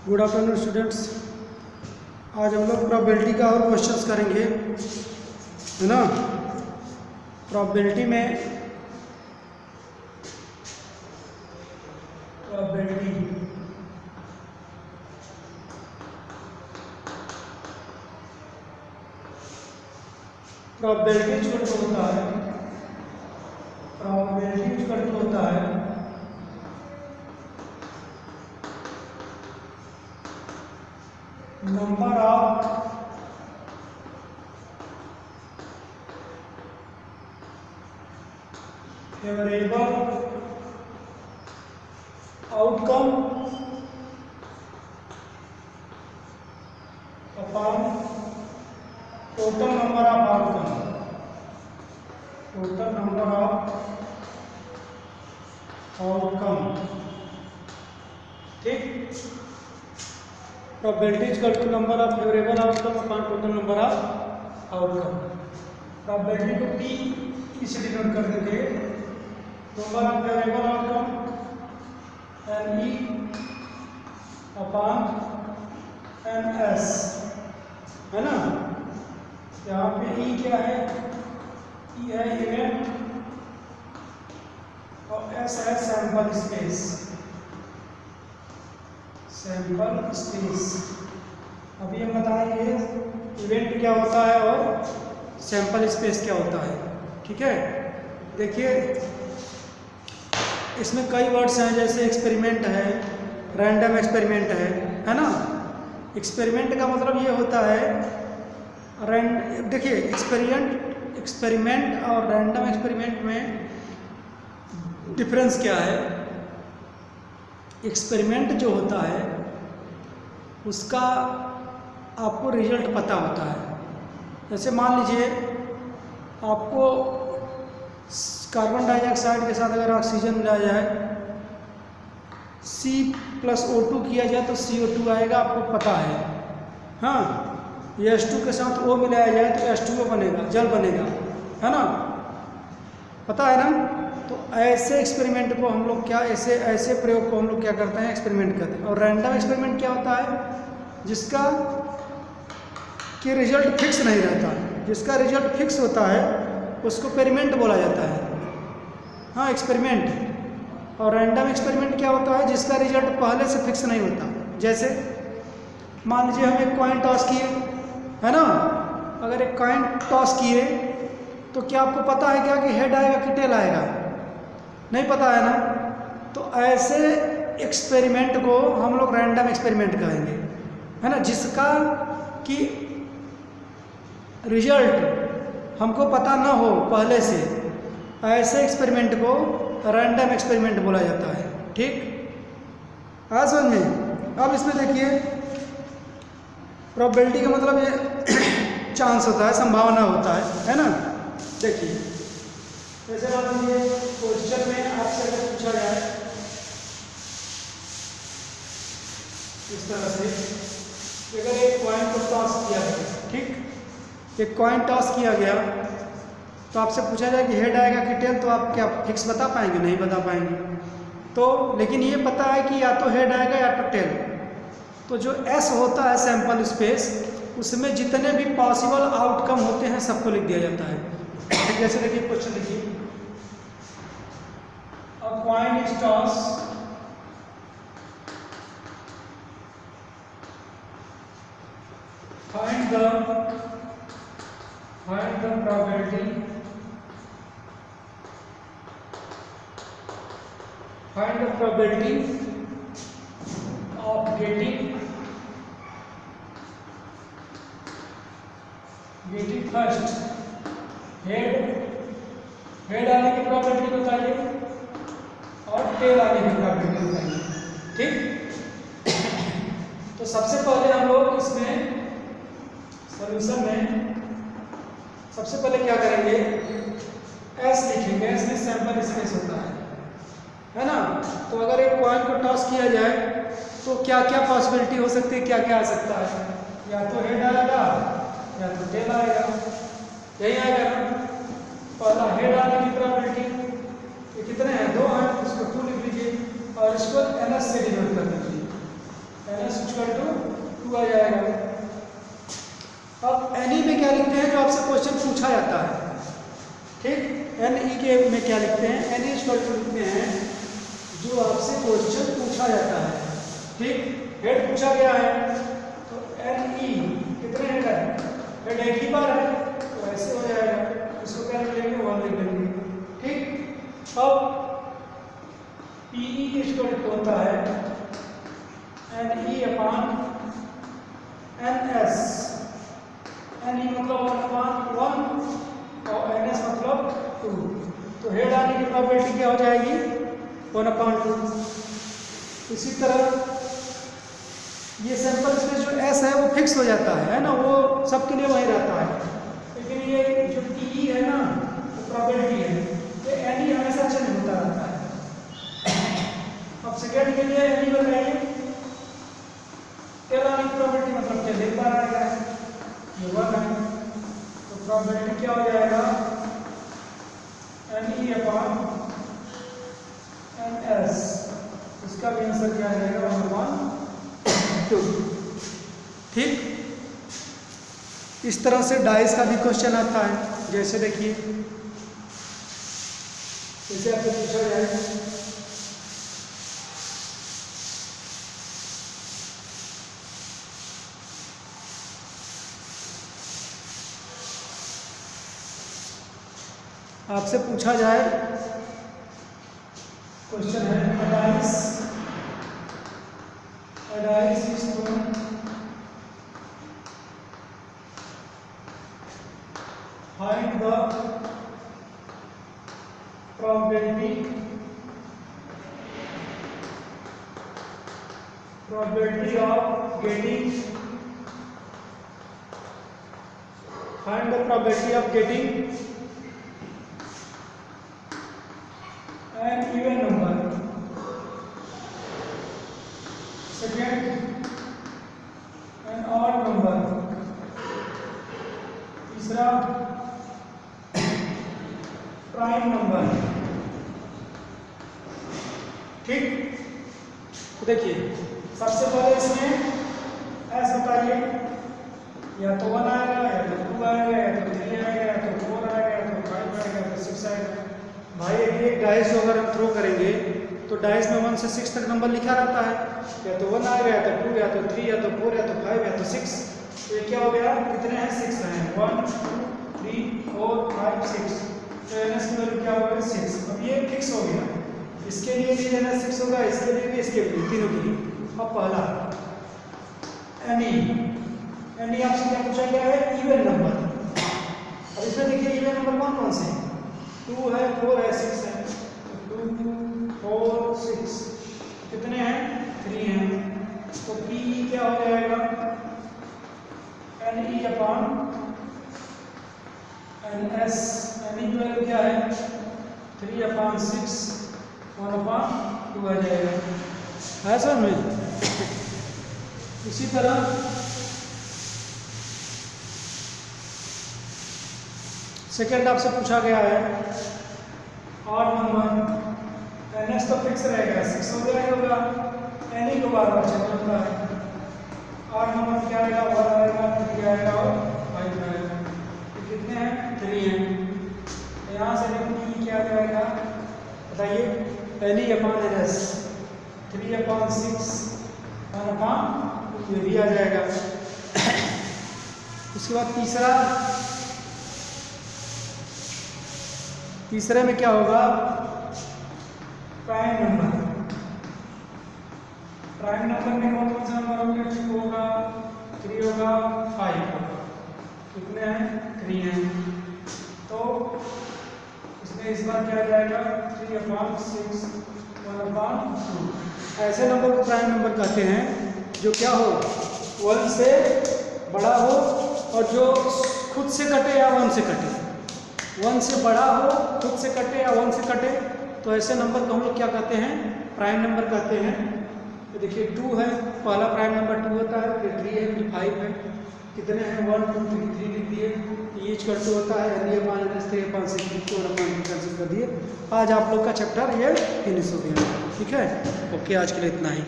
Good afternoon students. आज हम लोग प्रोबेबिलिटी का और क्वेश्चंस करेंगे, है ना। प्रोबेबिलिटी में प्रोबेबिलिटी होता है, प्रोबेबिलिटी होता है number of favourable outcome upon total number of outcome, total number of outcome. ठीक, probability equal to number of favourable outcome upon total number of outcome. Probability को पी से डिनोट कर देंगे, number of favourable outcome N E upon N S, है ना। यहाँ पे ई क्या है, ई है इवेंट और एस है सैंपल स्पेस, सैंपल स्पेस। अभी हम बताएंगे इवेंट क्या होता है और सैंपल स्पेस क्या होता है। ठीक है, देखिए इसमें कई वर्ड्स हैं, जैसे एक्सपेरिमेंट है, रैंडम एक्सपेरिमेंट है ना। एक्सपेरिमेंट का मतलब ये होता है देखिए एक्सपेरिमेंट और रैंडम एक्सपेरिमेंट में डिफरेंस क्या है। एक्सपेरिमेंट जो होता है उसका आपको रिजल्ट पता होता है। जैसे मान लीजिए आपको कार्बन डाइऑक्साइड के साथ अगर ऑक्सीजन मिलाया जाए, C+O2 किया जाए तो CO2 आएगा, आपको पता है। हाँ, H2 के साथ O मिलाया जाए तो H2O बनेगा, जल बनेगा, है ना, पता है ना। तो ऐसे एक्सपेरिमेंट को हम लोग क्या, ऐसे प्रयोग को हम लोग क्या करते हैं, एक्सपेरिमेंट करते हैं। और रैंडम एक्सपेरिमेंट क्या होता है, जिसका कि रिजल्ट फिक्स नहीं रहता। जिसका रिजल्ट फिक्स होता है उसको एक्सपेरिमेंट बोला जाता है। हाँ, एक्सपेरिमेंट। और रैंडम एक्सपेरिमेंट क्या होता है, जिसका रिजल्ट पहले से फिक्स नहीं होता। जैसे मान लीजिए हम एक कॉइन टॉस किए, है ना। अगर एक कॉइन टॉस किए तो क्या आपको पता है क्या कि हेड आएगा कि टेल आएगा, नहीं पता है ना। तो ऐसे एक्सपेरिमेंट को हम लोग रैंडम एक्सपेरिमेंट कहेंगे, है ना, जिसका कि रिजल्ट हमको पता ना हो पहले से। ऐसे एक्सपेरिमेंट को रैंडम एक्सपेरिमेंट बोला जाता है। ठीक, आज समझ में। अब इसमें देखिए प्रोबेबिलिटी का मतलब ये चांस होता है, संभावना होता है ना। देखिए जैसे मान लीजिए क्वेश्चन में आपसे अगर पूछा जाए इस तरह से, अगर एक कॉइन को टॉस किया गया, ठीक, एक कॉइन टॉस किया गया तो आपसे पूछा जाए कि हेड आएगा कि टेल, तो आप क्या फिक्स बता पाएंगे, नहीं बता पाएंगे। तो लेकिन ये पता है कि या तो हेड आएगा या तो टेल। तो जो एस होता है सैंपल स्पेस, उसमें जितने भी पॉसिबल आउटकम होते हैं सबको लिख दिया जाता है। जैसे देखिए क्वेश्चन देखिए, अ coin is toss find the probability of getting first head आने की प्रोबेबिलिटी बताइए और टेल आने की प्रोबेबिलिटी बताइए। ठीक, तो सबसे पहले हम लोग इसमें सॉल्यूशन में सबसे पहले क्या करेंगे, एस लिखेंगे। एस में सैंपल स्पेस होता है ना। तो अगर एक कॉइन को टॉस किया जाए तो क्या क्या पॉसिबिलिटी हो सकती है, क्या क्या आ सकता है, या तो हेड आएगा या तो टेल आएगा, यही आएगा ना। पहला हेड आने की प्रोबेबिलिटी, ये कितने हैं, 2 हैं, उसको 2 लिख लीजिए और इसको NS से डिवाइड कर दीजिए। NS 2 आ जाएगा। अब एन ई में क्या लिखते हैं जो आपसे क्वेश्चन पूछा जाता है, ठीक। एन ई के में क्या लिखते हैं, एन ई स्क्वायर को लिखते हैं जो आपसे क्वेश्चन पूछा जाता है, ठीक। हेड पूछा गया है तो एन ई कितने हेड है, हेड एक ही बार है तो ऐसे हो जाएगा, इसको क्या लिख लेंगे 1 लिख लेंगे, ठीक। अब पी ई स्क्वायर होता है N E upon N S, N E मतलब 1/1 और एन एस मतलब 2, तो हेड आने की प्रोबेबिलिटी क्या हो जाएगी 1/2। इसी तरह ये सैंपल स्पेस जो एस है वो फिक्स हो जाता है ना, वो सबके लिए वही रहता है, लेकिन ये जो टी ई है ना वो प्रोबेबिलिटी है, ये एन ई हमेशा चेंज होता रहता है। अब सेकेंड के लिए एन ई बताइए, टेल आने की प्रोबेबिलिटी मतलब टेल एक बार आएगा, ये 1 है तो प्रोबेबिलिटी क्या हो जाएगा N E upon N S, इसका भी आंसर क्या आ जाएगा 1/2, ठीक। इस तरह से डाइस का भी क्वेश्चन आता है, जैसे देखिए जैसे आपको पूछा जाए आपसे पूछा जाए क्वेश्चन है dice is throne find the probability of getting find the probability of getting an even number, second an odd number, तीसरा प्राइम नंबर, ठीक। तो देखिए सबसे पहले इसमें एस बताइए, या तो 1 आएगा या तो 2 आएगा या तो 3 आएगा या तो 4 आएगा या तो 5 आएगा या तो 6 आएगा। भाई एक डाइस जो अगर हम थ्रो करेंगे तो डाइस में 1 से 6 तक नंबर लिखा रहता है, या तो 1 आएगा या तो 2 या तो 3 या तो 4 या तो 5 या तो 6। तो ये क्या हो गया, कितने हैं 6 हैं, 1 2 3 4 5 6, तो एनएस की वैल्यू क्या होगा 6। अब ये फिक्स हो गया, इसके लिए भी एनएस 6 होगा, इसके लिए भी, इसके लिए, तीनों के लिए। अब पहला एनी आपसे क्या पूछा गया है, इवन नंबर। अब इसमें देखिए इवन नंबर कौन कौन से हैं, 2 है 4 है 6 है, तो 2 4 6 कितने हैं 3 हैं, तो पी क्या हो जाएगा N E upon N S, N E की वैल्यू क्या है 3/6 1/2 आ जाएगा, है समझ में। इसी तरह सेकेंड आपसे पूछा गया है ऑड नंबर, एन एस तो फिक्स रहेगा 6 हो जाएगा, एन ई को बार बार चेंज होता है। ऑड नंबर क्या आएगा 1 आएगा 3 आएगा और 5 आएगा, तो कितने हैं 3 हैं। यहाँ से पी क्या जाएगा बताइए, N E upon N S 3/6 1/2 ये भी आ जाएगा। उसके बाद तीसरे में क्या होगा प्राइम नंबर, प्राइम नंबर में कौन कौन सा नंबर होगा, 2 होगा 3 होगा 5 होगा, कितने हैं 3 हैं, तो इसमें इस बार क्या जाएगा 3/6 1/2। ऐसे नंबर को प्राइम नंबर कहते हैं जो क्या हो 1 से बड़ा हो और जो खुद से कटे या 1 से कटे, 1 से बड़ा हो खुद से कटे या 1 से कटे, तो ऐसे नंबर को हम लोग क्या कहते हैं प्राइम नंबर कहते हैं। तो देखिए 2 है, पहला प्राइम नंबर 2 होता है, फिर 3 है, फिर 5 है, कितने हैं 1 2 3 3 लिख दिए, ईच कर 2 होता है, N E upon N S 3/6 cancel कर दिए। आज आप लोग का चैप्टर ये फिनिश हो गया, ठीक है। ओके, आज के लिए इतना ही।